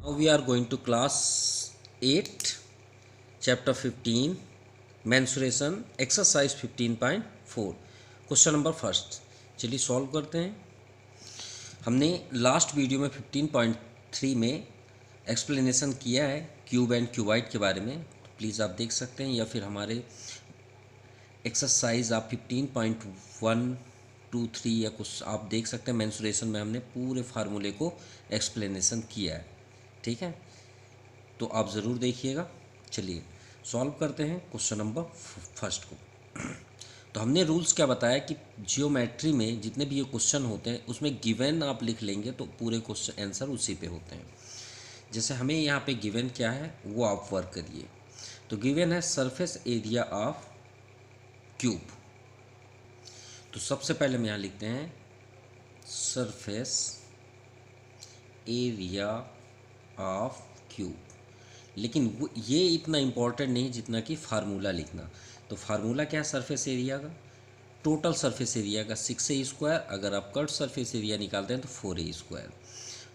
Now we are going to class 8, chapter 15, mensuration, exercise 15.4, question number first. चलिए solve करते हैं। हमने last video में 15.3 में एक्सप्लेनेशन किया है क्यूब एंड क्यूबाइड के बारे में, तो प्लीज़ आप देख सकते हैं, या फिर हमारे एक्सरसाइज आप 15.1, 2, 3 या कुछ आप देख सकते हैं। मेंसुरेशन में हमने पूरे फार्मूले को एक्सप्लेनेशन किया है, ठीक है, तो आप ज़रूर देखिएगा। चलिए सॉल्व करते हैं क्वेश्चन नंबर फर्स्ट को। तो हमने रूल्स क्या बताया कि जियोमेट्री में जितने भी ये क्वेश्चन होते हैं उसमें गिवन आप लिख लेंगे तो पूरे क्वेश्चन आंसर उसी पे होते हैं। जैसे हमें यहाँ पे गिवन क्या है वो आप वर्क करिए। तो गिवन है सरफेस एरिया ऑफ क्यूब। तो सबसे पहले हम यहाँ लिखते हैं सरफेस एरिया ऑफ क्यूब, लेकिन वो ये इतना इम्पॉर्टेंट नहीं जितना कि फार्मूला लिखना। तो फार्मूला क्या है सरफेस एरिया का? टोटल सरफेस एरिया का 6a²। अगर आप कट सरफेस एरिया निकालते हैं तो 4a²।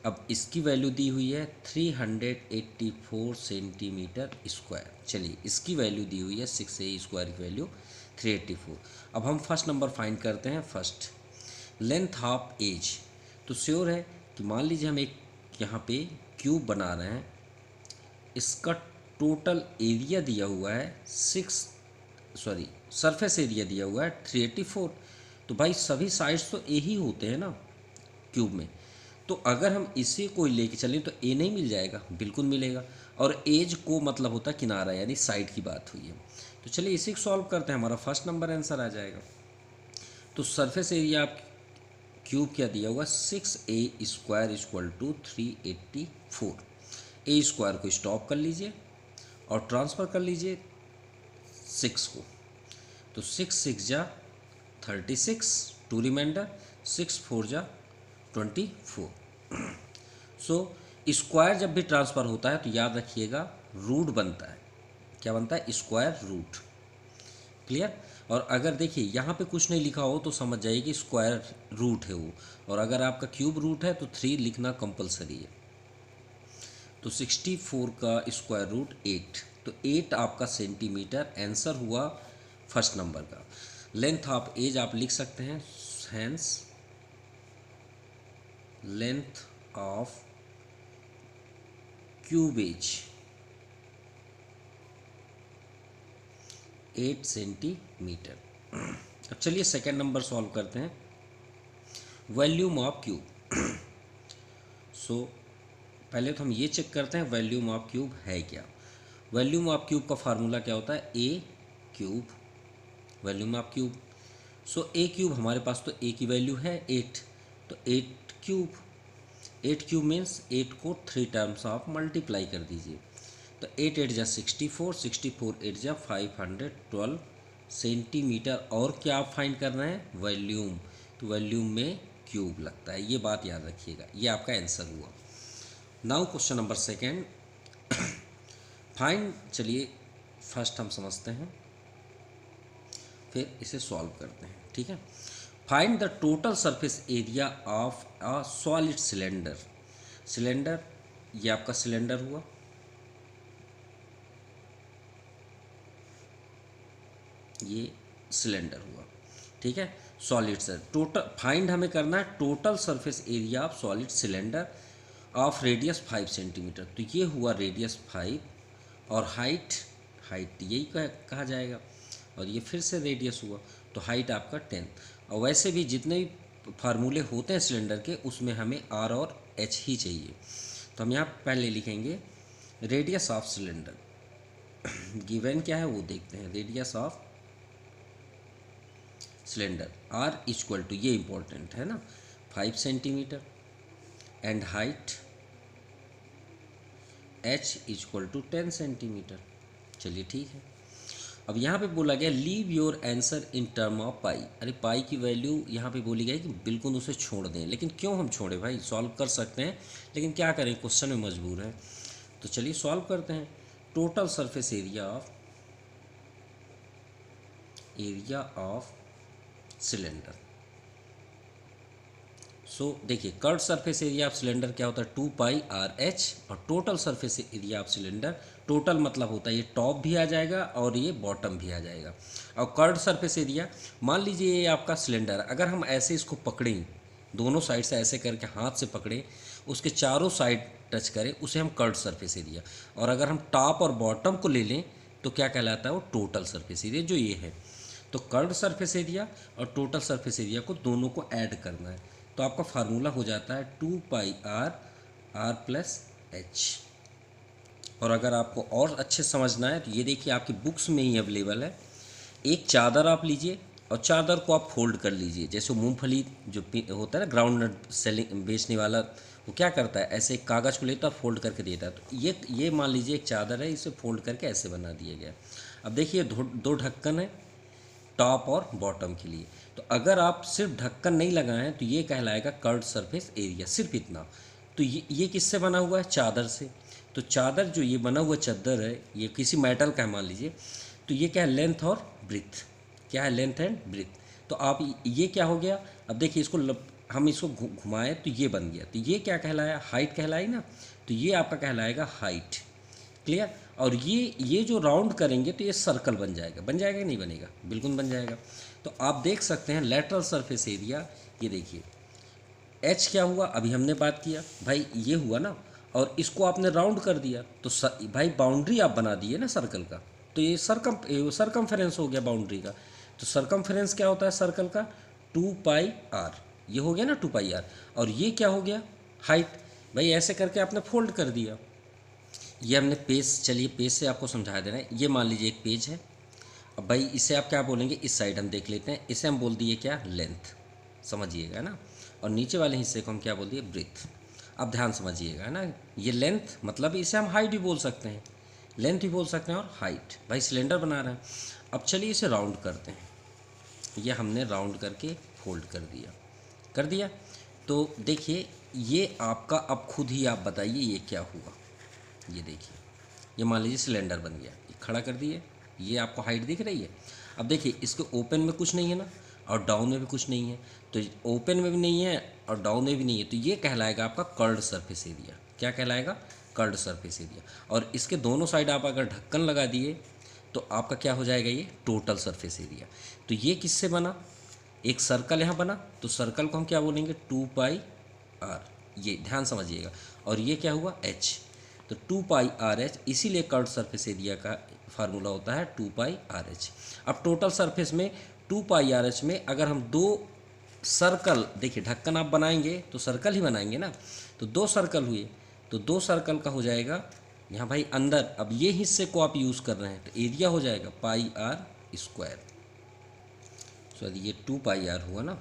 अब इसकी वैल्यू दी हुई है 384 सेंटीमीटर स्क्वायर। चलिए इसकी वैल्यू दी हुई है 6a² की वैल्यू 384। अब हम फर्स्ट नंबर फाइंड करते हैं। First length of edge. तो श्योर है कि मान लीजिए हम एक यहाँ पे क्यूब बना रहे हैं, इसका टोटल एरिया दिया हुआ है सरफेस एरिया दिया हुआ है 384। तो भाई सभी साइड्स तो ए ही होते हैं ना क्यूब में, तो अगर हम इसी को लेके चलें तो ए नहीं मिल जाएगा? बिल्कुल मिलेगा। और एज को मतलब होता है किनारा, यानी साइड की बात हुई है। तो चलिए इसी को सॉल्व करते हैं, हमारा फर्स्ट नंबर आंसर आ जाएगा। तो सरफेस एरिया आप क्यूब क्या दिया हुआ 6a² equal to 384। A square को स्टॉप कर लीजिए और ट्रांसफ़र कर लीजिए 6 को। तो 6 6 जा 36, टू रिमाइंडर 6 4 जा 24। सो स्क्वायर जब भी ट्रांसफ़र होता है तो याद रखिएगा रूट बनता है। क्या बनता है? Square root. क्लियर? और अगर देखिए यहाँ पे कुछ नहीं लिखा हो तो समझ जाइए कि स्क्वायर रूट है वो, और अगर आपका क्यूब रूट है तो 3 लिखना कंपलसरी है। तो 64 का स्क्वायर रूट 8, तो 8 आपका सेंटीमीटर आंसर हुआ फर्स्ट नंबर का। लेंथ ऑफ एज आप लिख सकते हैं, हैंस लेंथ ऑफ क्यूबेज 8 सेंटीमीटर। अब चलिए सेकेंड नंबर सॉल्व करते हैं। Volume of cube. सो पहले तो हम ये चेक करते हैं वॉल्यूम ऑफ क्यूब है क्या। वॉल्यूम ऑफ क्यूब का फार्मूला क्या होता है? A cube volume of cube. So A cube हमारे पास तो ए की वैल्यू है 8, तो 8 क्यूब। 8 क्यूब मीन्स 8 को 3 टाइम्स ऑफ मल्टीप्लाई कर दीजिए। तो 8 8 जा 64, 64 8 जा 512 सेंटीमीटर। और क्या आप फाइंड कर रहे हैं? वॉल्यूम। तो वॉल्यूम में क्यूब लगता है, ये बात याद रखिएगा। ये आपका आंसर हुआ। Now question number second find. चलिए फर्स्ट हम समझते हैं फिर इसे सॉल्व करते हैं, ठीक है। Find the total surface area of a solid cylinder. Cylinder, ये आपका सिलेंडर हुआ, ये सिलेंडर हुआ, ठीक है। सॉलिड सर टोटल फाइंड हमें करना है total surface area of solid cylinder of radius 5 centimetre. तो ये हुआ रेडियस 5, और हाइट यही कहा जाएगा, और ये फिर से रेडियस हुआ, तो हाइट आपका 10। और वैसे भी जितने भी फार्मूले होते हैं सिलेंडर के उसमें हमें आर और एच ही चाहिए। तो हम यहाँ पहले लिखेंगे रेडियस ऑफ सिलेंडर। गिवन क्या है वो देखते हैं। Radius of cylinder R equal to, ये इंपॉर्टेंट है ना, 5 centimetre, and height H equal to 10 centimetre. चलिए ठीक है। अब यहाँ पे बोला गया leave your answer in term of pi. अरे पाई की वैल्यू यहाँ पे बोली गई कि बिल्कुल उसे छोड़ दें, लेकिन क्यों हम छोड़ें भाई? सॉल्व कर सकते हैं, लेकिन क्या करें, क्वेश्चन में मजबूर है। तो चलिए सॉल्व करते हैं। Total surface area of cylinder. So देखिए curve surface area of cylinder क्या होता है 2 पाई आर एच, और total surface area of cylinder, total मतलब होता है ये टॉप भी आ जाएगा और ये बॉटम भी आ जाएगा। और कर्व सरफेस एरिया, मान लीजिए ये आपका सिलेंडर, अगर हम ऐसे इसको पकड़ें, दोनों साइड से ऐसे करके हाथ से पकड़ें, उसके चारों साइड टच करें, उसे हम कर्व सरफेस एरिया, और अगर हम टॉप और बॉटम को ले लें तो क्या कहलाता है वो टोटल सरफेस एरिया, जो ये है। तो कर्व सरफेस एरिया और टोटल सरफेस एरिया को दोनों को ऐड करना है, तो आपका फार्मूला हो जाता है 2 पाई आर प्लस एच। और अगर आपको और अच्छे समझना है तो ये देखिए आपकी बुक्स में ही अवेलेबल है। एक चादर आप लीजिए और चादर को आप फोल्ड कर लीजिए, जैसे मूंगफली जो होता है ना ग्राउंड नट सेलिंग बेचने वाला, वो क्या करता है ऐसे एक कागज़ को लेता है फोल्ड करके देता है। तो ये मान लीजिए एक चादर है, इसे फोल्ड करके ऐसे बना दिया गया। अब देखिए दो ढक्कन है टॉप और बॉटम के लिए। तो अगर आप सिर्फ ढक्कन नहीं लगाएं तो ये कहलाएगा कर्व्ड सरफेस एरिया, सिर्फ इतना। तो ये किससे बना हुआ है, चादर से। तो चादर जो ये बना हुआ चादर है, ये किसी मेटल का है मान लीजिए, तो ये क्या है लेंथ और ब्रीथ, क्या है लेंथ एंड ब्रीथ। तो आप ये क्या हो गया, अब देखिए इसको हम इसको घुमाएं तो ये बन गया, तो ये क्या कहलाया, हाइट कहलाई ना, तो ये आपका कहलाएगा हाइट। क्लियर। और ये जो राउंड करेंगे तो ये सर्कल बन जाएगा कि नहीं बनेगा, बिल्कुल बन जाएगा। तो आप देख सकते हैं लेटरल सरफेस एरिया, ये देखिए एच क्या हुआ, अभी हमने बात किया भाई ये हुआ ना, और इसको आपने राउंड कर दिया तो भाई बाउंड्री आप बना दिए ना सर्कल का, तो ये सरकमफेरेंस हो गया बाउंड्री का। तो सरकमफेरेंस क्या होता है सर्कल का, 2 पाई आर, ये हो गया ना 2 पाई आर। और ये क्या हो गया, हाइट। भाई ऐसे करके आपने फोल्ड कर दिया। ये हमने पेज, चलिए पेज से आपको समझा दे रहे हैं। ये मान लीजिए एक पेज है, अब भाई इसे आप क्या बोलेंगे, इस साइड हम देख लेते हैं, इसे हम बोल दिए क्या लेंथ, समझिएगा ना। और नीचे वाले हिस्से को हम क्या बोल दिए ब्रीथ। अब ध्यान समझिएगा ना, ये लेंथ मतलब इसे हम हाइट भी बोल सकते हैं, लेंथ भी बोल सकते हैं और हाइट। भाई सिलेंडर बना रहे हैं। अब चलिए इसे राउंड करते हैं, ये हमने राउंड करके फोल्ड कर दिया। तो देखिए ये आपका, अब खुद ही आप बताइए ये क्या हुआ। ये देखिए ये मान लीजिए सिलेंडर बन गया, ये खड़ा कर दिए, ये आपको हाइट दिख रही है। अब देखिए इसके ओपन में कुछ नहीं है ना, और डाउन में भी कुछ नहीं है, तो ओपन में भी नहीं है और डाउन में भी नहीं है, तो ये कहलाएगा आपका कर्व्ड सरफेस एरिया। क्या कहलाएगा, कर्व्ड सरफेस एरिया। और इसके दोनों साइड आप अगर ढक्कन लगा दिए तो आपका क्या हो जाएगा, ये टोटल सरफेस एरिया। तो ये किससे बना, एक सर्कल यहाँ बना, तो सर्कल को हम क्या बोलेंगे 2 पाई आर, ये ध्यान समझिएगा। और ये क्या हुआ एच, तो 2 पाई आर एच, इसीलिए कर्व्ड सरफेस एरिया का फार्मूला होता है 2 पाई आर एच। अब टोटल सरफेस में 2 पाई आर एच में अगर हम दो सर्कल, देखिए ढक्कन आप बनाएंगे तो सर्कल ही बनाएंगे ना, तो 2 सर्कल हुए, तो 2 सर्कल का हो जाएगा यहाँ भाई अंदर। अब ये हिस्से को आप यूज़ कर रहे हैं तो एरिया हो जाएगा पाई आर स्क्वायर, सॉरी ये 2 पाई आर हुआ ना।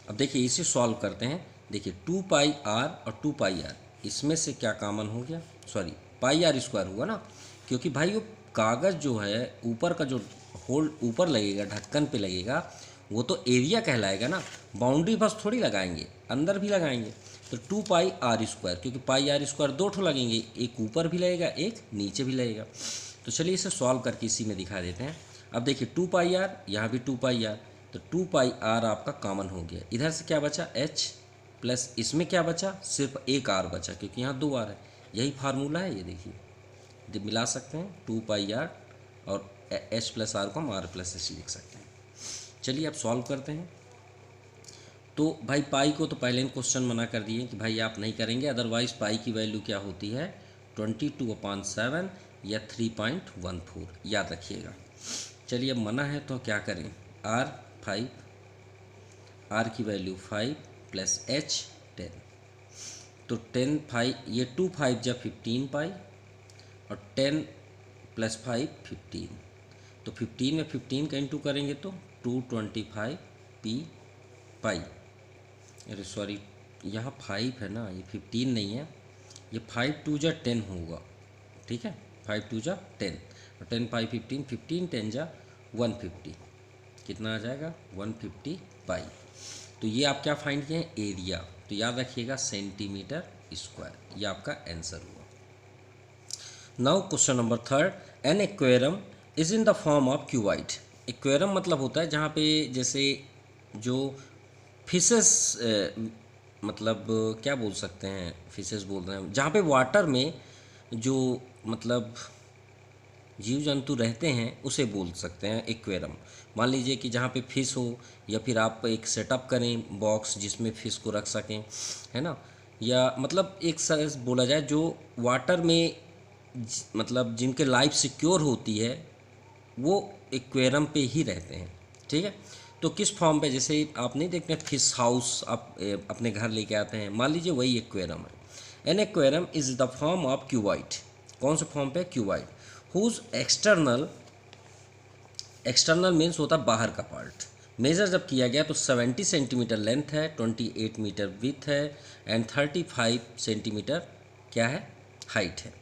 अब देखिए इसे सॉल्व करते हैं, देखिए 2 पाई आर और 2 पाई आर, इसमें से क्या कॉमन हो गया, सॉरी पाई आर स्क्वायर हुआ ना, क्योंकि भाई वो कागज़ जो है ऊपर का जो होल ऊपर लगेगा ढक्कन पे लगेगा, वो तो एरिया कहलाएगा ना, बाउंड्री बस थोड़ी लगाएंगे, अंदर भी लगाएंगे। तो 2 पाई आर स्क्वायर, क्योंकि पाई आर स्क्वायर 2 ठो लगेंगे, एक ऊपर भी लगेगा एक नीचे भी लगेगा। तो चलिए इसे सॉल्व करके इसी में दिखा देते हैं। अब देखिए 2 पाई आर, यहाँ भी 2 पाई आर, तो 2 पाई आर आपका कॉमन हो गया। इधर से क्या बचा एच, प्लस इसमें क्या बचा, सिर्फ एक आर बचा, क्योंकि यहाँ 2 आर है। यही फार्मूला है, ये देखिए मिला सकते हैं 2 पाई आर और एच प्लस आर को हम आर प्लस एच लिख सकते हैं। चलिए अब सॉल्व करते हैं। तो भाई पाई को तो पहले क्वेश्चन मना कर दिए कि भाई आप नहीं करेंगे, अदरवाइज पाई की वैल्यू क्या होती है 22/7 या 3.14, याद रखिएगा। चलिए अब मना है तो क्या करें, आर की वैल्यू 5 प्लस एच 10, तो 10 5, ये 2 5 जब 15 पाई और 10 प्लस 5 15, तो 15 में 15 का इंटू करेंगे तो 225 पी पाई। अरे सॉरी यहाँ 5 है ना, ये 15 नहीं है, ये 5 2 जा 10 होगा, ठीक है 5 2 जा 10, 10 5 15, 15 10 जा 150, कितना आ जाएगा 150 पाई। तो ये आप क्या फाइंड किए हैं, एरिया, तो याद रखिएगा सेंटीमीटर स्क्वायर, ये आपका आंसर हुआ। Now question number 3, an aquarium is in the form of cuboid. Aquarium मतलब होता है जहाँ पे जैसे जो फिशेस मतलब क्या बोल सकते हैं, फिशेस बोल रहे हैं, जहाँ पे वाटर में जो मतलब जीव जंतु रहते हैं उसे बोल सकते हैं एक्वेरियम। मान लीजिए कि जहाँ पे फिश हो, या फिर आप एक सेटअप करें बॉक्स जिसमें फिश को रख सकें, है ना, या मतलब एक साइज बोला जाए जो वाटर में मतलब जिनके लाइफ सिक्योर होती है वो एक्वेरियम पे ही रहते हैं। ठीक है, तो किस फॉर्म पे, जैसे आप नहीं देखते फिश हाउस आप अपने घर लेके आते हैं, मान लीजिए वही एक्वेरियम है। An aquarium is the form of cuboid. कौन से फॉर्म पे? Cuboid. Whose external, external means होता है बाहर का पार्ट। मेजर जब किया गया तो 70 सेंटीमीटर लेंथ है, 28 मीटर विथ है एंड 35 सेंटीमीटर क्या है, हाइट है।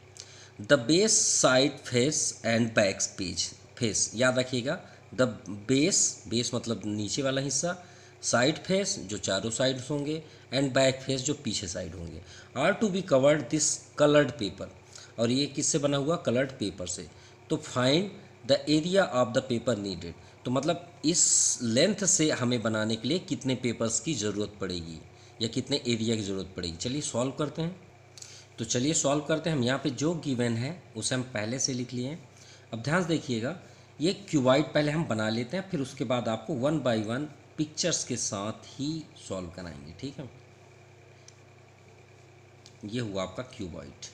The base, side face and back page face, याद रखिएगा। द बेस, बेस मतलब नीचे वाला हिस्सा, साइड फेस जो चारों साइड्स होंगे, एंड बैक फेस जो पीछे साइड होंगे, are to be covered this coloured paper. और ये किससे बना हुआ? कलर्ड पेपर से। तो find the area of the paper needed, तो मतलब इस लेंथ से हमें बनाने के लिए कितने पेपर्स की ज़रूरत पड़ेगी या कितने एरिया की ज़रूरत पड़ेगी। चलिए सॉल्व करते हैं। तो चलिए सॉल्व करते हैं। हम यहाँ पे जो गिवन है उसे हम पहले से लिख लिए हैं। अब ध्यान से देखिएगा, ये क्यूबाइड पहले हम बना लेते हैं, फिर उसके बाद आपको 1 बाय 1 पिक्चर्स के साथ ही सॉल्व कराएंगे। ठीक है, ये हुआ आपका क्यूबाइड,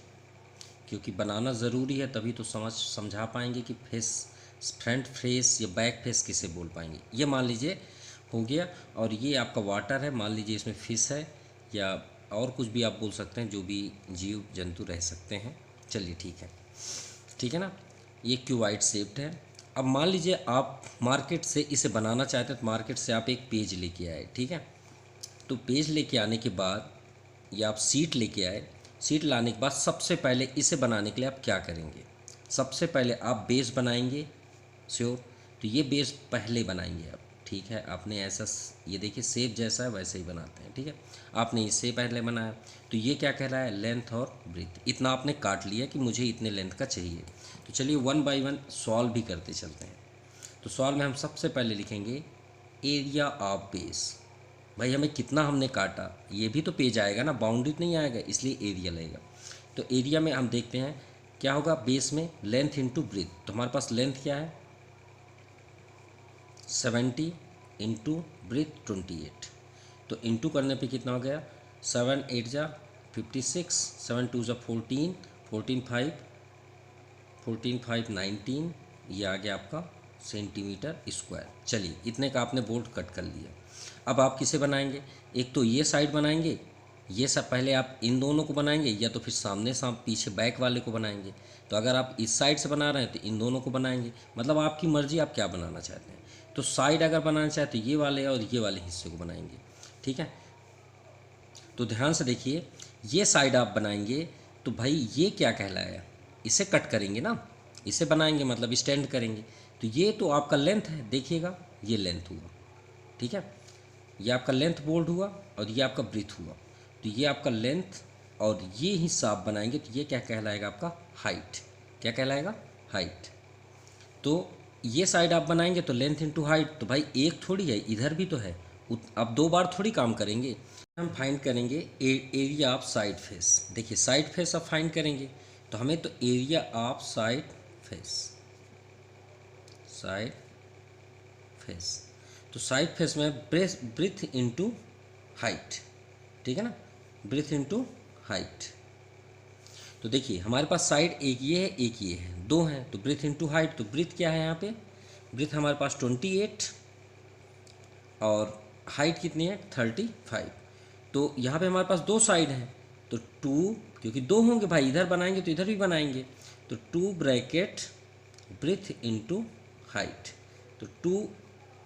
क्योंकि बनाना ज़रूरी है तभी तो समझा पाएंगे कि फेस, फ्रंट फेस या बैक फेस किसे बोल पाएंगे। ये मान लीजिए हो गया। और ये आपका वाटर है, मान लीजिए इसमें फिश है या और कुछ भी आप बोल सकते हैं, जो भी जीव जंतु रह सकते हैं। चलिए ठीक है, ठीक है ना। ये क्यूबाइड शेप्ड है। अब मान लीजिए आप मार्केट से इसे बनाना चाहते हैं, तो मार्केट से आप एक पेज लेके आए। ठीक है, तो पेज लेके आने के बाद या आप सीट लेके आए, सीट लाने के बाद सबसे पहले इसे बनाने के लिए आप क्या करेंगे? सबसे पहले आप बेस बनाएंगे, श्योर। तो ये बेस पहले बनाएंगे आप। ठीक है, आपने ऐसा, ये देखिए शेप जैसा है वैसे ही बनाते हैं। ठीक है, आपने इसे पहले बनाया, तो ये क्या कह रहा है? लेंथ और ब्रेथ। इतना आपने काट लिया कि मुझे इतने लेंथ का चाहिए। तो चलिए 1 बाय 1 सॉल्व भी करते चलते हैं। तो सॉल्व में हम सबसे पहले लिखेंगे एरिया ऑफ बेस। भाई हमें कितना हमने काटा, ये भी तो पेज आएगा ना, बाउंड्री नहीं आएगा, इसलिए एरिया लगेगा। तो एरिया में हम देखते हैं क्या होगा, बेस में लेंथ इंटू ब्रेथ। तो हमारे पास लेंथ क्या है 70 इंटू ब्रेथ 28। तो इंटू करने पे कितना हो गया, 7 8 जा 56, 7 2 जा 14, 14 5, 14 5 19, ये आ गया आपका सेंटीमीटर स्क्वायर। चलिए इतने का आपने बोल्ट कट कर लिया। अब आप किसे बनाएंगे? एक तो ये साइड बनाएंगे, ये सब पहले आप इन दोनों को बनाएंगे, या तो फिर सामने पीछे बैक वाले को बनाएंगे। तो अगर आप इस साइड से बना रहे हैं तो इन दोनों को बनाएंगे, मतलब आपकी मर्ज़ी आप क्या बनाना चाहते हैं। तो साइड अगर बनाना चाहते तो ये वाले और ये वाले हिस्से को बनाएंगे। ठीक है, तो ध्यान से देखिए, ये साइड आप बनाएंगे तो भाई ये क्या कहलाया, इसे कट करेंगे ना, इसे बनाएंगे मतलब स्टैंड करेंगे। तो ये तो आपका लेंथ है, देखिएगा ये लेंथ हुआ। ठीक है, ये आपका लेंथ बोल्ड हुआ और ये आपका ब्रीथ हुआ। तो ये आपका लेंथ और ये हिस्सा आप बनाएंगे तो ये क्या कहलाएगा आपका हाइट। क्या कहलाएगा? हाइट। तो ये साइड आप बनाएंगे तो लेंथ इंटू हाइट। तो भाई एक थोड़ी है, इधर भी तो है, अब दो बार थोड़ी काम करेंगे। हम फाइंड करेंगे एरिया ऑफ साइड फेस। देखिए साइड फेस आप फाइंड करेंगे तो हमें तो area of side face, side face, तो साइड फेस में ब्रीथ इनटू हाइट। ठीक है ना, ब्रीथ इनटू हाइट। तो देखिए हमारे पास साइड एक ये है एक ये है, दो हैं, तो ब्रीथ इनटू हाइट। तो ब्रीथ क्या है यहाँ पे? ब्रीथ हमारे पास 28 और हाइट कितनी है 35। तो यहाँ पे हमारे पास दो साइड हैं तो 2, क्योंकि दो होंगे भाई, इधर बनाएंगे तो इधर भी बनाएंगे, तो 2 ब्रैकेट ब्रीथ इनटू हाइट। तो 2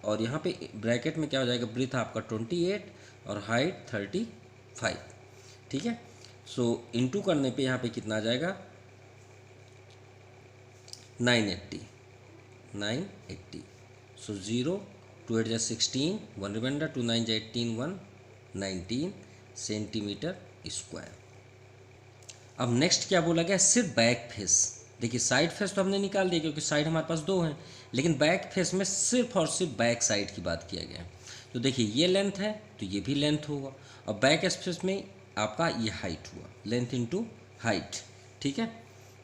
और यहाँ पे ब्रैकेट में क्या हो जाएगा, ब्रीथ आपका 28 और हाइट 35। ठीक है, सो इनटू करने पे यहाँ पे कितना आ जाएगा 980। सो 0 2 8 16, 1 रिमाइंडर, 2 9 18, 1 19 सेंटीमीटर स्क्वायर। अब नेक्स्ट क्या बोला गया, सिर्फ बैक फेस। देखिए साइड फेस तो हमने निकाल दिया क्योंकि साइड हमारे पास दो हैं, लेकिन बैक फेस में सिर्फ और सिर्फ बैक साइड की बात किया गया है। तो देखिए ये लेंथ है तो ये भी लेंथ होगा, और बैक स्पेस में आपका ये हाइट हुआ, लेंथ इनटू हाइट। ठीक है,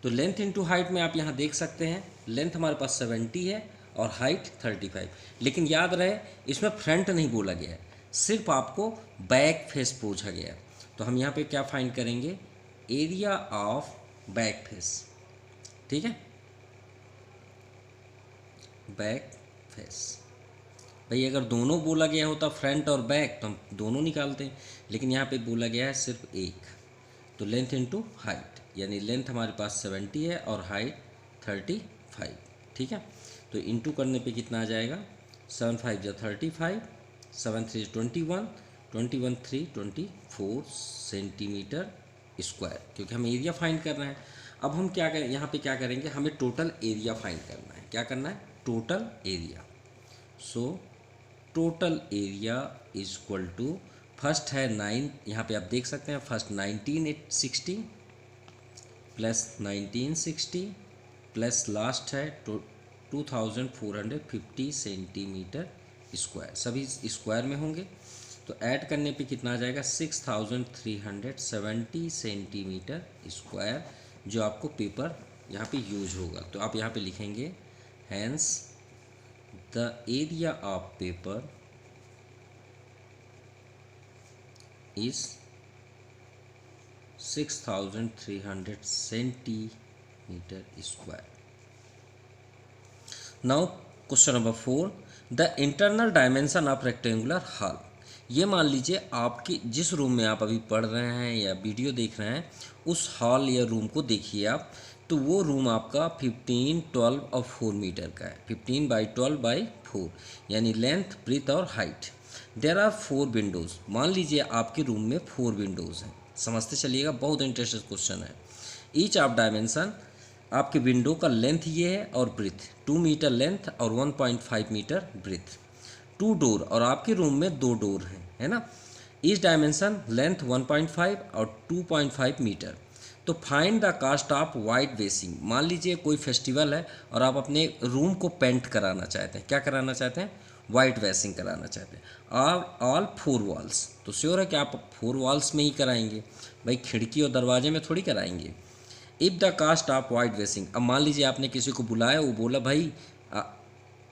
तो लेंथ इनटू हाइट में आप यहाँ देख सकते हैं लेंथ हमारे पास 70 है और हाइट 35। लेकिन याद रहे इसमें फ्रंट नहीं बोला गया है, सिर्फ आपको बैक फेस पूछा गया है। तो हम यहाँ पे क्या फाइंड करेंगे, एरिया ऑफ बैक फेस। ठीक है, बैक फेस। भाई अगर दोनों बोला गया होता फ्रंट और बैक तो हम दोनों निकालते हैं, लेकिन यहाँ पे बोला गया है सिर्फ एक। तो लेंथ इनटू हाइट, यानी लेंथ हमारे पास 70 है और हाइट 35। ठीक है, तो इनटू करने पे कितना आ जाएगा, 7 5 जा 35, 7 3 21, 21 3 24 सेंटीमीटर स्क्वायर, क्योंकि हम एरिया फाइंड कर रहे हैं। अब हम क्या करें, यहाँ पे क्या करेंगे, हमें टोटल एरिया फाइंड करना है। क्या करना है, total area. So total area is equal to, first है 9, यहाँ पे आप देख सकते हैं फर्स्ट 1960 प्लस 1960 प्लस लास्ट है 2450 सेंटीमीटर स्क्वायर, सभी स्क्वायर में होंगे। तो ऐड करने पे कितना आ जाएगा, 6370 सेंटीमीटर स्क्वायर, जो आपको पेपर यहाँ पे यूज होगा। तो आप यहाँ पे लिखेंगे hence the area of paper is 6300 centimeter square. Now question number 4, the internal dimension of rectangular hall। ये मान लीजिए आपकी जिस रूम में आप अभी पढ़ रहे हैं या वीडियो देख रहे हैं, उस हॉल या रूम को देखिए आप, तो वो रूम आपका 15, 12 और 4 मीटर का है, 15 बाई 12 बाई 4, यानी लेंथ, ब्रीथ और हाइट। देयर आर 4 विंडोज़, मान लीजिए आपके रूम में 4 विंडोज़ हैं। समझते चलिएगा, बहुत इंटरेस्टिंग क्वेश्चन है। ईच ऑफ डायमेंशन, आपके विंडो का लेंथ ये है और ब्रीथ 2 मीटर लेंथ और 1.5 मीटर ब्रीथ। 2 डोर, और आपके रूम में 2 डोर हैं, है ना। ईच डायमेंशन लेंथ 1.5 और 2.5 मीटर। तो find the cost of whitewashing, मान लीजिए कोई फेस्टिवल है और आप अपने रूम को पेंट कराना चाहते हैं। क्या कराना चाहते हैं, वाइट वेसिंग कराना चाहते हैं। ऑल 4 वॉल्स, तो श्योर है कि आप 4 वॉल्स में ही कराएंगे, भाई खिड़की और दरवाजे में थोड़ी कराएंगे। If the cost of whitewashing, अब मान लीजिए आपने किसी को बुलाया, वो बोला भाई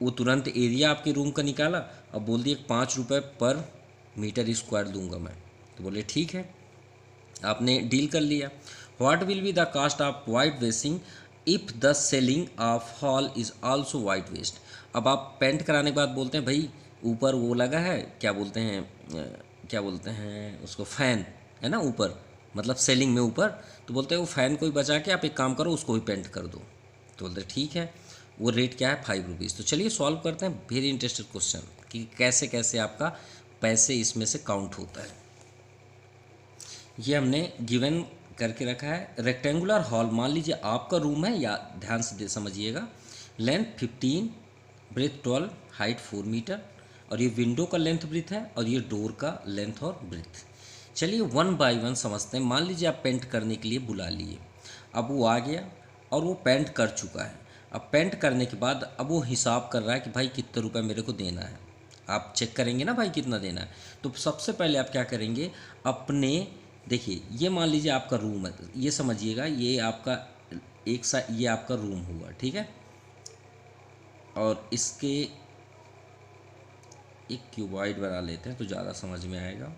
वो तुरंत एरिया आपके रूम का निकाला, अब बोल दिए 5 रुपये पर मीटर स्क्वायर दूंगा मैं, तो बोले ठीक है, आपने डील कर लिया। What will be the cost of whitewashing if the ceiling of hall is also white washed. अब आप पेंट कराने के बाद बोलते हैं भाई ऊपर वो लगा है, क्या बोलते हैं उसको, फ़ैन है ना ऊपर, मतलब सेलिंग में ऊपर, तो बोलते हैं वो फ़ैन को ही बचा के आप एक काम करो, उसको ही पेंट कर दो। तो बोलते हैं ठीक है, वो रेट क्या है, 5 रुपीज़। तो चलिए सॉल्व करते हैं, वेरी इंटरेस्टिंग क्वेश्चन, कि कैसे कैसे आपका पैसे इसमें से काउंट होता है। ये हमने गिवन करके रखा है। रेक्टेंगुलर हॉल, मान लीजिए आपका रूम है, या ध्यान से समझिएगा, लेंथ 15, ब्रेथ 12, हाइट 4 मीटर, और ये विंडो का लेंथ ब्रीथ है और ये डोर का लेंथ और ब्रीथ। चलिए 1 बाय 1 समझते हैं। मान लीजिए आप पेंट करने के लिए बुला लिए, अब वो आ गया और वो पेंट कर चुका है। अब पेंट करने के बाद अब वो हिसाब कर रहा है कि भाई कितने रुपए मेरे को देना है। आप चेक करेंगे ना भाई कितना देना है। तो सबसे पहले आप क्या करेंगे, अपने, देखिए ये मान लीजिए आपका रूम है, ये समझिएगा ये आपका ये आपका रूम हुआ, ठीक है, और इसके एक क्यूबॉइड बना लेते हैं तो ज़्यादा समझ में आएगा।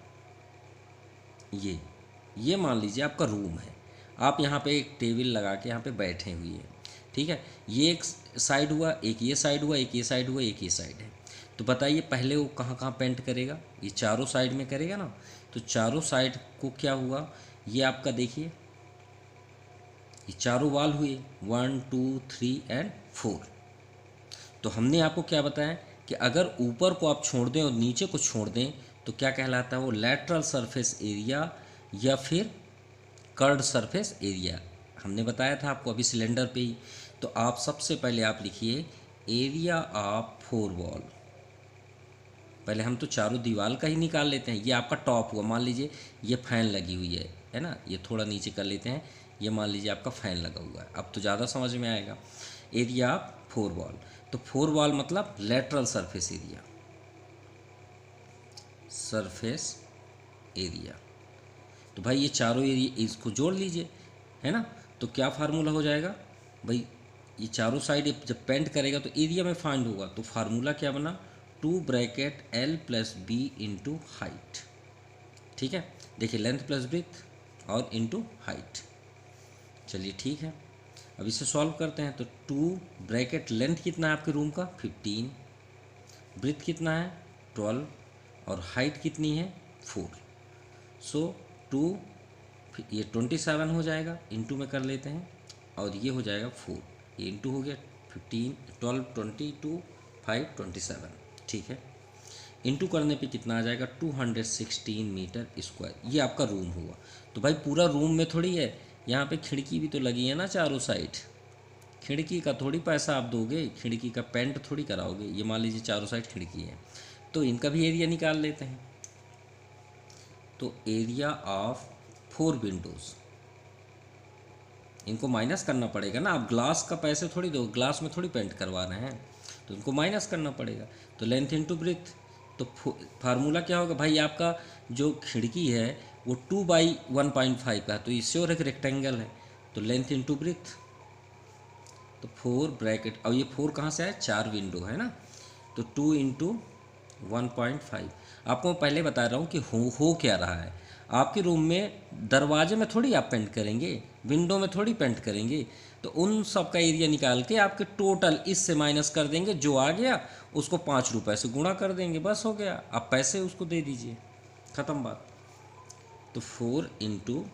ये मान लीजिए आपका रूम है, आप यहाँ पे एक टेबल लगा के यहाँ पे बैठे हुए हैं, ठीक है, ये एक साइड हुआ, एक ये साइड हुआ, एक ये साइड हुआ, एक ये साइड है। तो बताइए पहले वो कहाँ कहाँ पेंट करेगा, ये चारों साइड में करेगा ना। तो चारों साइड को क्या हुआ, ये आपका देखिए ये चारों वाल हुए 1 2 3 एंड 4। तो हमने आपको क्या बताया कि अगर ऊपर को आप छोड़ दें और नीचे को छोड़ दें तो क्या कहलाता है वो, लैटरल सरफेस एरिया या फिर कर्व्ड सरफेस एरिया। हमने बताया था आपको अभी सिलेंडर पे ही। तो आप सबसे पहले आप लिखिए एरिया ऑफ 4 वॉल। पहले हम तो चारों दीवार का ही निकाल लेते हैं। ये आपका टॉप हुआ, मान लीजिए ये फैन लगी हुई है ना, ये थोड़ा नीचे कर लेते हैं, ये मान लीजिए आपका फैन लगा हुआ है। अब तो ज़्यादा समझ में आएगा। एरिया ऑफ 4 वॉल, तो 4 वॉल मतलब lateral surface area. Surface area. तो भाई ये चारों एरिया इसको जोड़ लीजिए, है ना। तो क्या फार्मूला हो जाएगा भाई, ये चारों साइड जब पेंट करेगा तो एरिया में फाइंड होगा। तो फार्मूला क्या बना, 2 bracket L plus B into height. ठीक है, देखिए लेंथ प्लस ब्रेथ और इंटू हाइट। चलिए ठीक है, अब इसे सॉल्व करते हैं। तो 2 ब्रैकेट लेंथ कितना है आपके रूम का 15, ब्रेथ कितना है 12 और हाइट कितनी है 4। सो 2 ये 27 हो जाएगा, इंटू में कर लेते हैं और ये हो जाएगा 4, ये इंटू हो गया 15 12 22 5 27। ठीक है, इंटू करने पे कितना आ जाएगा 216 मीटर स्क्वायर। ये आपका रूम हुआ। तो भाई पूरा रूम में थोड़ी है, यहाँ पे खिड़की भी तो लगी है ना चारों साइड। खिड़की का थोड़ी पैसा आप दोगे, खिड़की का पेंट थोड़ी कराओगे। ये मान लीजिए चारों साइड खिड़की है, तो इनका भी एरिया निकाल लेते हैं। तो एरिया ऑफ 4 विंडोज़, इनको माइनस करना पड़ेगा ना। आप ग्लास का पैसे थोड़ी दो, ग्लास में थोड़ी पेंट करवा रहे हैं, तो इनको माइनस करना पड़ेगा। तो लेंथ इंटू ब्रेथ, तो फार्मूला क्या होगा भाई, आपका जो खिड़की है वो 2/1.5 का है, तो इससे और एक रेक्टेंगल है। तो लेंथ इंटू ब्रेथ, तो 4 ब्रैकेट, और ये 4 कहाँ से आया, 4 विंडो है ना, तो 2 इंटू 1.5। आपको मैं पहले बता रहा हूँ कि हो क्या रहा है। आपके रूम में दरवाजे में थोड़ी आप पेंट करेंगे, विंडो में थोड़ी पेंट करेंगे। तो उन सब का एरिया निकाल के आपके टोटल इससे माइनस कर देंगे, जो आ गया उसको 5 रुपये से गुणा कर देंगे, बस हो गया। आप पैसे उसको दे दीजिए, ख़त्म बात। तो 4 इंटू,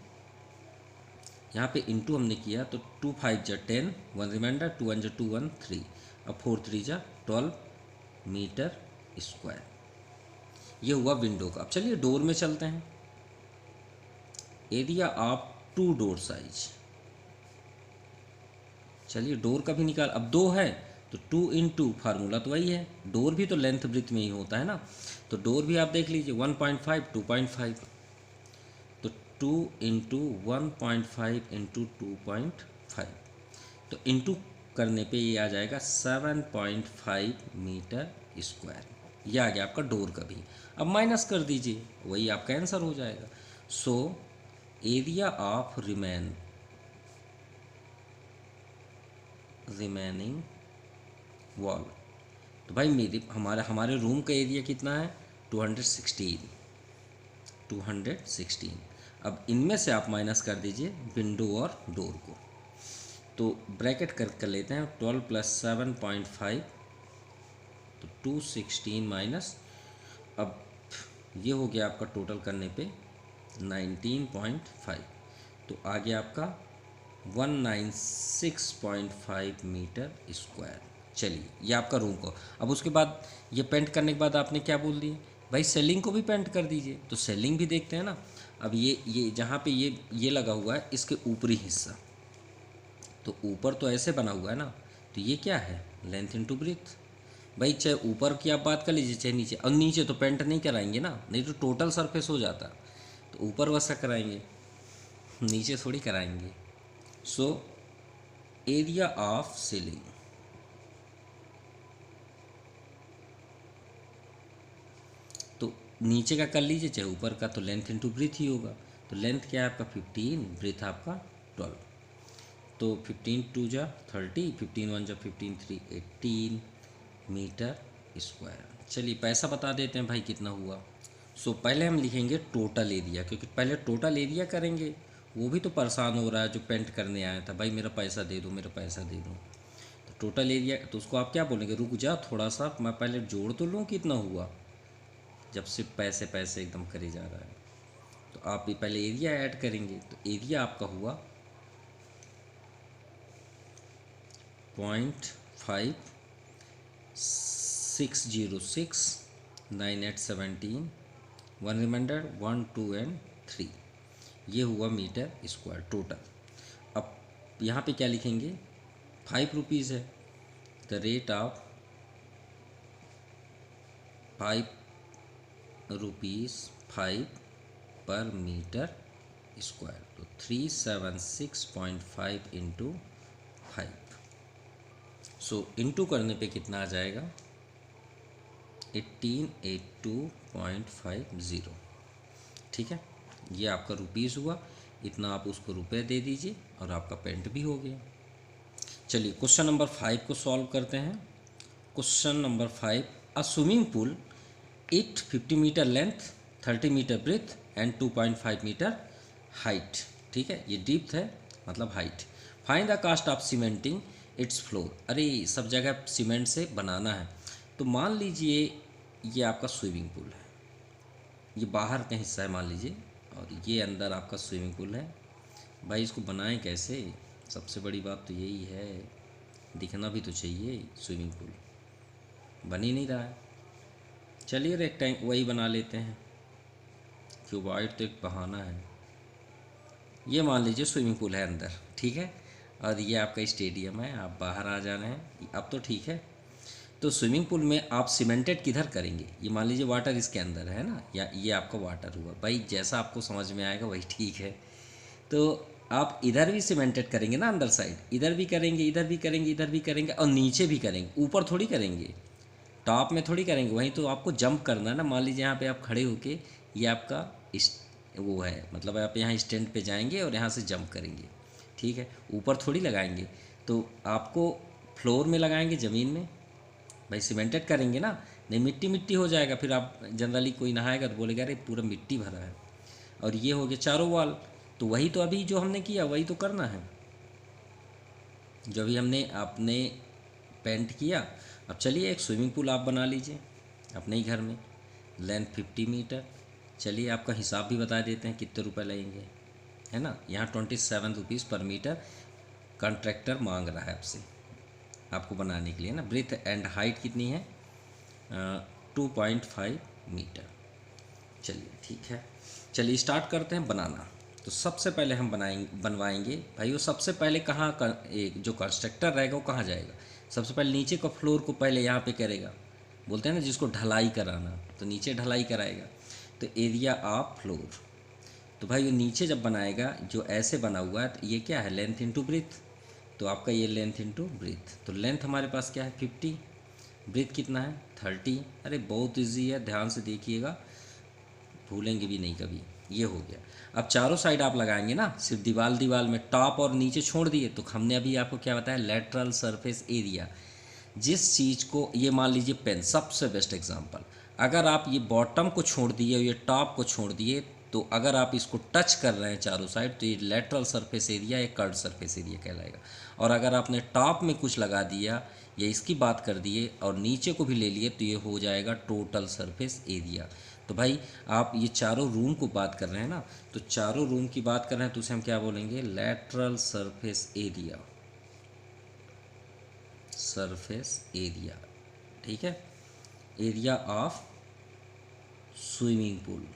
यहाँ पे इंटू हमने किया तो 2 5 जा 10, 1 रिमाइंडर, 2 1 जा 2 1 3, अब 4 3 जा 12 मीटर स्क्वायर। ये हुआ विंडो का। अब चलिए डोर में चलते हैं। एरिया ऑफ 2 डोर साइज, चलिए डोर का भी निकाल। अब 2 है तो 2 इंटू, फार्मूला तो वही है, डोर भी तो लेंथ ब्रेथ में ही होता है ना। तो डोर भी आप देख लीजिए 1.5 2.5, तो 2 इंटू 1.5 इंटू 2.5, तो इंटू करने पे ये आ जाएगा 7.5 मीटर स्क्वायर। ये आ गया आपका डोर का भी। अब माइनस कर दीजिए, वही आपका आंसर हो जाएगा। So area of remaining wall, तो भाई हमारे रूम का एरिया कितना है 216। अब इनमें से आप माइनस कर दीजिए विंडो और डोर को। तो ब्रैकेट कर लेते हैं, 12 प्लस 7.5, तो 216 माइनस, अब ये हो गया आपका टोटल करने पे 19.5, तो आ गया आपका 196.5 मीटर स्क्वायर। चलिए ये आपका रूम को। अब उसके बाद ये पेंट करने के बाद आपने क्या बोल दिए भाई, सेलिंग को भी पेंट कर दीजिए। तो सेलिंग भी देखते हैं ना। अब ये जहाँ पे ये लगा हुआ है, इसके ऊपरी हिस्सा, तो ऊपर तो ऐसे बना हुआ है ना, तो ये क्या है लेंथ इंटू ब्रेथ। भाई चाहे ऊपर की आप बात कर लीजिए चाहे नीचे, और नीचे तो पेंट नहीं कराएंगे ना, नहीं तो टोटल सरफेस हो जाता। तो ऊपर वैसा कराएंगे, नीचे थोड़ी कराएंगे। सो एरिया ऑफ सीलिंग, तो नीचे का कर लीजिए चाहे ऊपर का, तो लेंथ इंटू ब्रेथ ही होगा। तो लेंथ क्या है आपका 15, ब्रेथ आपका 12, तो 15 2 जा 30, 15 1 जा 15 3 18 मीटर स्क्वायर। चलिए पैसा बता देते हैं भाई कितना हुआ। सो पहले हम लिखेंगे टोटल एरिया, क्योंकि पहले टोटल एरिया करेंगे। वो भी तो परेशान हो रहा है जो पेंट करने आया था, भाई मेरा पैसा दे दो, मेरा पैसा दे दो। तो टोटल एरिया, तो उसको आप क्या बोलेंगे, रुक जा थोड़ा सा मैं पहले जोड़ तो लूँ कितना हुआ, जब से पैसे पैसे एकदम करे जा रहा है। तो आप भी पहले एरिया ऐड करेंगे। तो एरिया आपका हुआ 0.56069817, 1 रिमाइंडर 1 2 एंड 3, ये हुआ मीटर स्क्वायर टोटल। अब यहाँ पे क्या लिखेंगे, 5 रुपीज़ है, द रेट ऑफ 5 रुपीज़ 5 पर मीटर स्क्वायर, तो 376.5 इंटू 5। सो इंटू करने पे कितना आ जाएगा 1882.50। ठीक है, ये आपका रुपीज़ हुआ, इतना आप उसको रुपए दे दीजिए और आपका पेंट भी हो गया। चलिए क्वेश्चन नंबर 5 को सॉल्व करते हैं। Question number 5, a swimming pool it 50 metre length, 30 metre breadth and 2.5 metre height. ठीक है, ये डीप्थ है मतलब height. Find the cost of cementing its floor. अरे सब जगह सीमेंट से बनाना है। तो मान लीजिए ये आपका स्विमिंग पूल है, ये बाहर का हिस्सा है मान लीजिए, और ये अंदर आपका स्विमिंग पूल है। भाई इसको बनाएं कैसे, सबसे बड़ी बात तो यही है, दिखना भी तो चाहिए। स्विमिंग पूल बन ही नहीं रहा है। चलिए रेक्टेंगल वही बना लेते हैं, क्यूबॉइड तो एक बहाना है। ये मान लीजिए स्विमिंग पूल है अंदर, ठीक है, और ये आपका स्टेडियम है, आप बाहर आ जाना है। अब तो ठीक है। तो स्विमिंग पूल में आप सीमेंटेड किधर करेंगे, ये मान लीजिए वाटर इसके अंदर है ना, या ये आपका वाटर हुआ। भाई जैसा आपको समझ में आएगा वही ठीक है। तो आप इधर भी सीमेंटेड करेंगे ना अंदर साइड, इधर भी करेंगे, इधर भी करेंगे, इधर भी करेंगे, और नीचे भी करेंगे। ऊपर थोड़ी करेंगे, टॉप में थोड़ी करेंगे। वहीं तो आपको जंप करना है ना। मान लीजिए यहाँ पे आप खड़े होके, ये आपका वो है, मतलब आप यहाँ स्टैंड पे जाएंगे और यहाँ से जंप करेंगे। ठीक है, ऊपर थोड़ी लगाएंगे। तो आपको फ्लोर में लगाएंगे, ज़मीन में। भाई सीमेंटेड करेंगे ना, नहीं मिट्टी मिट्टी हो जाएगा। फिर आप जनरली कोई नहाएगा तो बोलेगा अरे पूरा मिट्टी भरा है। और ये हो गया चारों वाल। तो वही तो अभी जो हमने किया वही तो करना है, जो अभी हमने आपने पेंट किया। अब चलिए एक स्विमिंग पूल आप बना लीजिए अपने ही घर में, लेंथ 50 मीटर। चलिए आपका हिसाब भी बता देते हैं कितने रुपए लगेंगे, है ना। यहाँ 27 रुपीज़ पर मीटर कॉन्ट्रैक्टर मांग रहा है आपसे, आपको बनाने के लिए ना। ब्रेथ एंड हाइट कितनी है, 2.5 मीटर। चलिए ठीक है, चलिए स्टार्ट करते हैं बनाना। तो सबसे पहले हम बनवाएंगे भाई, वो सबसे पहले कहाँ एक जो कंस्ट्रक्टर रहेगा वो कहाँ जाएगा, सबसे पहले नीचे का फ्लोर को पहले यहाँ पे करेगा। बोलते हैं ना जिसको ढलाई कराना, तो नीचे ढलाई कराएगा। तो एरिया ऑफ फ्लोर, तो भाई वो नीचे जब बनाएगा, जो ऐसे बना हुआ है, तो ये क्या है, लेंथ इंटू ब्रेथ। तो आपका ये लेंथ इंटू ब्रेथ, तो लेंथ हमारे पास क्या है 50, ब्रेथ कितना है 30। अरे बहुत इजी है, ध्यान से देखिएगा, भूलेंगे भी नहीं कभी। ये हो गया। अब चारों साइड आप लगाएंगे ना, सिर्फ दीवार में टॉप और नीचे छोड़ दिए। तो हमने अभी आपको क्या बताया, लेटरल सरफेस एरिया। जिस चीज़ को, ये मान लीजिए पेन, सबसे बेस्ट एग्जांपल, अगर आप ये बॉटम को छोड़ दिए और ये टॉप को छोड़ दिए, तो अगर आप इसको टच कर रहे हैं चारों साइड, तो ये लेटरल सरफेस एरिया या कर्व सरफेस एरिया कहलाएगा। और अगर आपने टॉप में कुछ लगा दिया या इसकी बात कर दिए और नीचे को भी ले लिए, तो ये हो जाएगा टोटल सरफेस एरिया। तो भाई आप ये चारों रूम को बात कर रहे हैं ना, तो चारों रूम की बात कर रहे हैं, तो उसे हम क्या बोलेंगे, lateral surface area, surface area. ठीक है, एरिया ऑफ स्विमिंग पूल।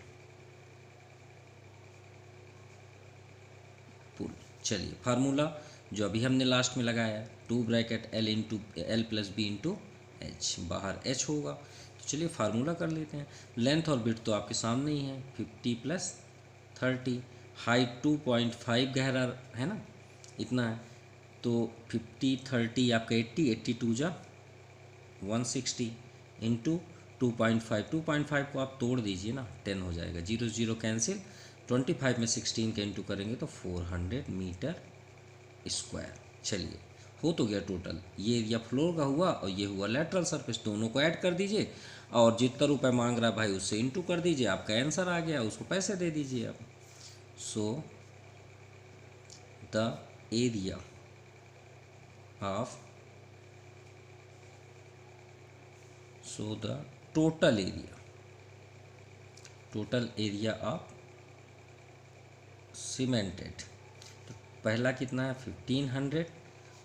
चलिए फार्मूला जो अभी हमने लास्ट में लगाया है, 2 bracket L into L plus B into H, बाहर H होगा। तो चलिए फार्मूला कर लेते हैं। लेंथ और विड्थ तो आपके सामने ही है, 50 प्लस 30। हाइट 2.5 गहरा है ना, इतना है। तो 50 30 आपका 80, 82 जा 160 इंटू 2.5 को आप तोड़ दीजिए ना, 10 हो जाएगा, 0 0 कैंसिल। 25 में 16 का इंटू करेंगे तो 400 मीटर स्क्वायर। चलिए हो तो गया टोटल, ये एरिया फ्लोर का हुआ और ये हुआ लेटरल सरफेस, दोनों को ऐड कर दीजिए और जितना रुपए मांग रहा है भाई उससे इंटू कर दीजिए, आपका आंसर आ गया, उसको पैसे दे दीजिए आप। So the area of, so the total area of cemented, तो पहला कितना है 1500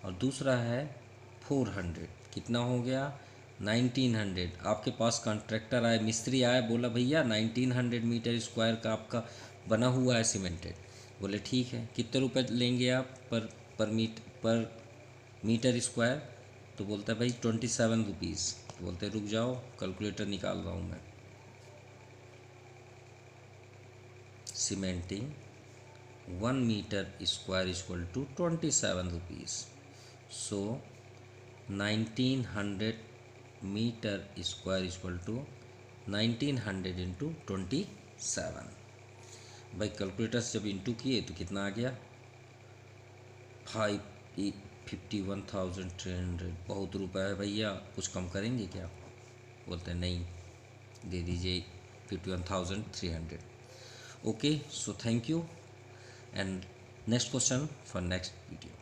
और दूसरा है 400, कितना हो गया 1900। आपके पास कॉन्ट्रैक्टर आए, मिस्त्री आए, बोला भैया 1900 मीटर स्क्वायर का आपका बना हुआ है सीमेंटेड। बोले ठीक है, कितने रुपए लेंगे आप पर मीटर स्क्वायर। तो बोलता है भाई 27 रुपीज़। तो बोलते रुक जाओ कैलकुलेटर निकाल रहा हूँ मैं। Cementing 1 metre square equal to 27 rupees. So 1900 metre square equal to 1900 into 27। भाई कैलकुलेटर से जब इंटू किए तो कितना आ गया 51,300। बहुत रुपए है भैया, कुछ कम करेंगे क्या? बोलते हैं नहीं, दे दीजिए 51,300। Okay, so thank you and next question for next video.